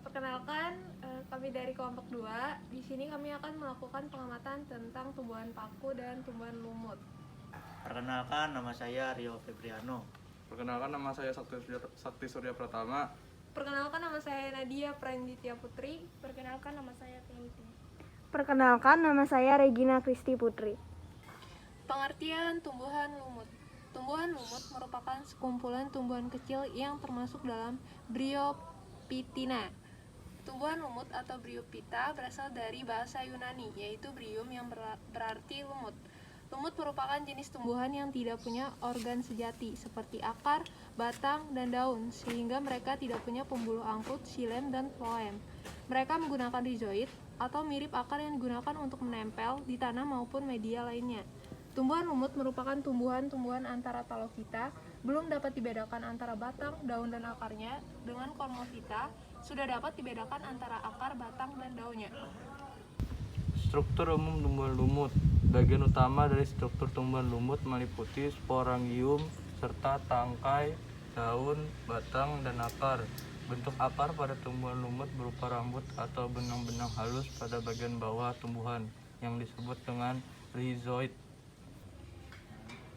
Perkenalkan, kami dari kelompok 2. Di sini kami akan melakukan pengamatan tentang tumbuhan paku dan tumbuhan lumut. Perkenalkan, nama saya Rio Febriano. Perkenalkan, nama saya Sakti Surya Pratama. Perkenalkan, nama saya Nadia Pranjitya Putri. Perkenalkan, nama saya Tintin. Perkenalkan, nama saya Regina Kristi Putri. Pengertian tumbuhan lumut. Tumbuhan lumut merupakan sekumpulan tumbuhan kecil yang termasuk dalam Bryophytina. Tumbuhan lumut atau Bryophyta berasal dari bahasa Yunani, yaitu bryum yang berarti lumut. Lumut merupakan jenis tumbuhan yang tidak punya organ sejati, seperti akar, batang, dan daun, sehingga mereka tidak punya pembuluh angkut, xilem, dan phloem. Mereka menggunakan rhizoid, atau mirip akar yang digunakan untuk menempel di tanah maupun media lainnya. Tumbuhan lumut merupakan tumbuhan-tumbuhan antara Phalophyta, belum dapat dibedakan antara batang, daun, dan akarnya. Dengan Cormophyta, sudah dapat dibedakan antara akar, batang, dan daunnya. Struktur umum tumbuhan lumut. Bagian utama dari struktur tumbuhan lumut meliputi sporangium serta tangkai, daun, batang, dan akar. Bentuk akar pada tumbuhan lumut berupa rambut atau benang-benang halus pada bagian bawah tumbuhan yang disebut dengan rhizoid.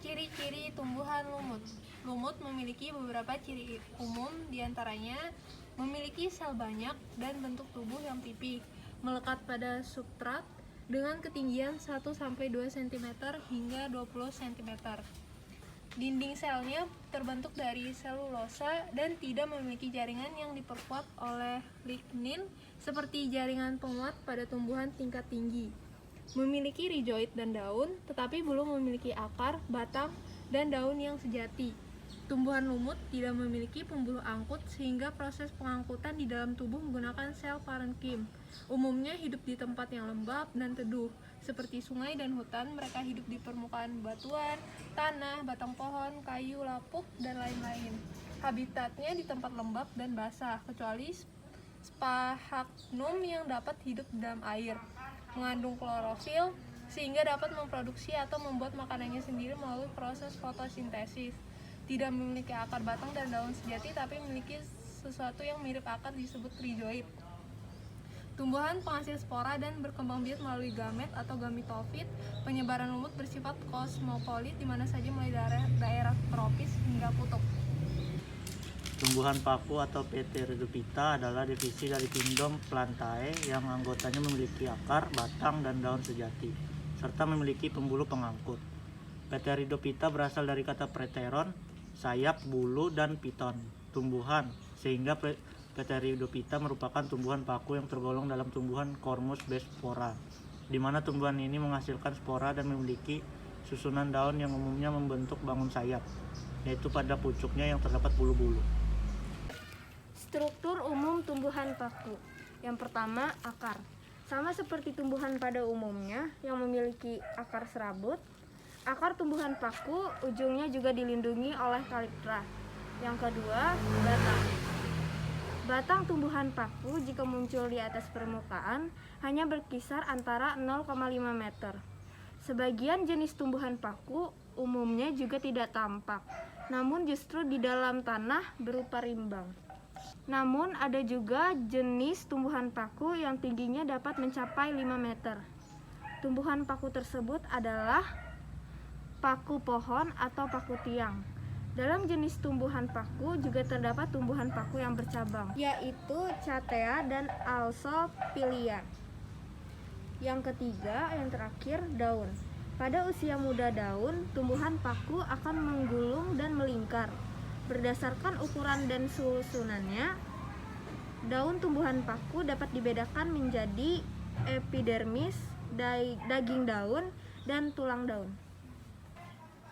Ciri-ciri tumbuhan lumut. Lumut memiliki beberapa ciri umum, diantaranya memiliki sel banyak dan bentuk tubuh yang pipih, melekat pada substrat dengan ketinggian 1-2 cm hingga 20 cm. Dinding selnya terbentuk dari selulosa dan tidak memiliki jaringan yang diperkuat oleh lignin seperti jaringan penguat pada tumbuhan tingkat tinggi. Memiliki rhizoid dan daun, tetapi belum memiliki akar, batang, dan daun yang sejati. Tumbuhan lumut tidak memiliki pembuluh angkut sehingga proses pengangkutan di dalam tubuh menggunakan sel parenkim. Umumnya hidup di tempat yang lembab dan teduh, seperti sungai dan hutan. Mereka hidup di permukaan batuan, tanah, batang pohon, kayu, lapuk, dan lain-lain. Habitatnya di tempat lembab dan basah, kecuali Sphagnum yang dapat hidup di dalam air. Mengandung klorofil sehingga dapat memproduksi atau membuat makanannya sendiri melalui proses fotosintesis. Tidak memiliki akar, batang, dan daun sejati, tapi memiliki sesuatu yang mirip akar disebut rhizoid. Tumbuhan penghasil spora dan berkembang biak melalui gamet atau gametofit. Penyebaran lumut bersifat kosmopolit di mana saja mulai daerah tropis hingga kutub. Tumbuhan paku atau Pteridophyta adalah divisi dari kingdom Plantae yang anggotanya memiliki akar, batang, dan daun sejati, serta memiliki pembuluh pengangkut. Pteridophyta berasal dari kata preteron, sayap, bulu, dan piton, tumbuhan, sehingga Pteridophyta merupakan tumbuhan paku yang tergolong dalam tumbuhan Cormus Bespora, di mana tumbuhan ini menghasilkan spora dan memiliki susunan daun yang umumnya membentuk bangun sayap, yaitu pada pucuknya yang terdapat bulu-bulu. Struktur umum tumbuhan paku. Yang pertama, akar. Sama seperti tumbuhan pada umumnya yang memiliki akar serabut, akar tumbuhan paku ujungnya juga dilindungi oleh kalyptra. Yang kedua, batang. Batang tumbuhan paku jika muncul di atas permukaan hanya berkisar antara 0,5 meter. Sebagian jenis tumbuhan paku umumnya juga tidak tampak, namun justru di dalam tanah berupa rimbang. Namun ada juga jenis tumbuhan paku yang tingginya dapat mencapai 5 meter. Tumbuhan paku tersebut adalah paku pohon atau paku tiang. Dalam jenis tumbuhan paku juga terdapat tumbuhan paku yang bercabang, yaitu Chatea dan Alsophilia. Yang ketiga, yang terakhir, daun. Pada usia muda daun, tumbuhan paku akan menggulung dan melingkar. Berdasarkan ukuran dan susunannya, daun tumbuhan paku dapat dibedakan menjadi epidermis, daging daun, dan tulang daun.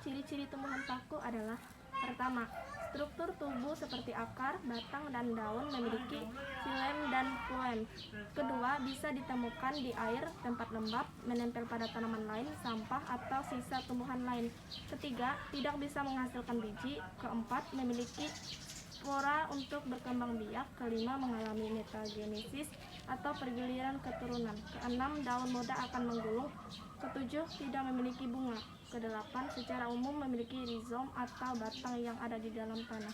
Ciri-ciri tumbuhan paku adalah: pertama, struktur tubuh seperti akar, batang, dan daun memiliki xilem dan phloem. Kedua, bisa ditemukan di air, tempat lembab, menempel pada tanaman lain, sampah, atau sisa tumbuhan lain. Ketiga, tidak bisa menghasilkan biji. Keempat, memiliki spora untuk berkembang biak. Kelima, mengalami metagenesis atau pergiliran keturunan. Keenam, daun muda akan menggulung. Ketujuh, tidak memiliki bunga. Kedelapan, secara umum memiliki rizom atau batang yang ada di dalam tanah.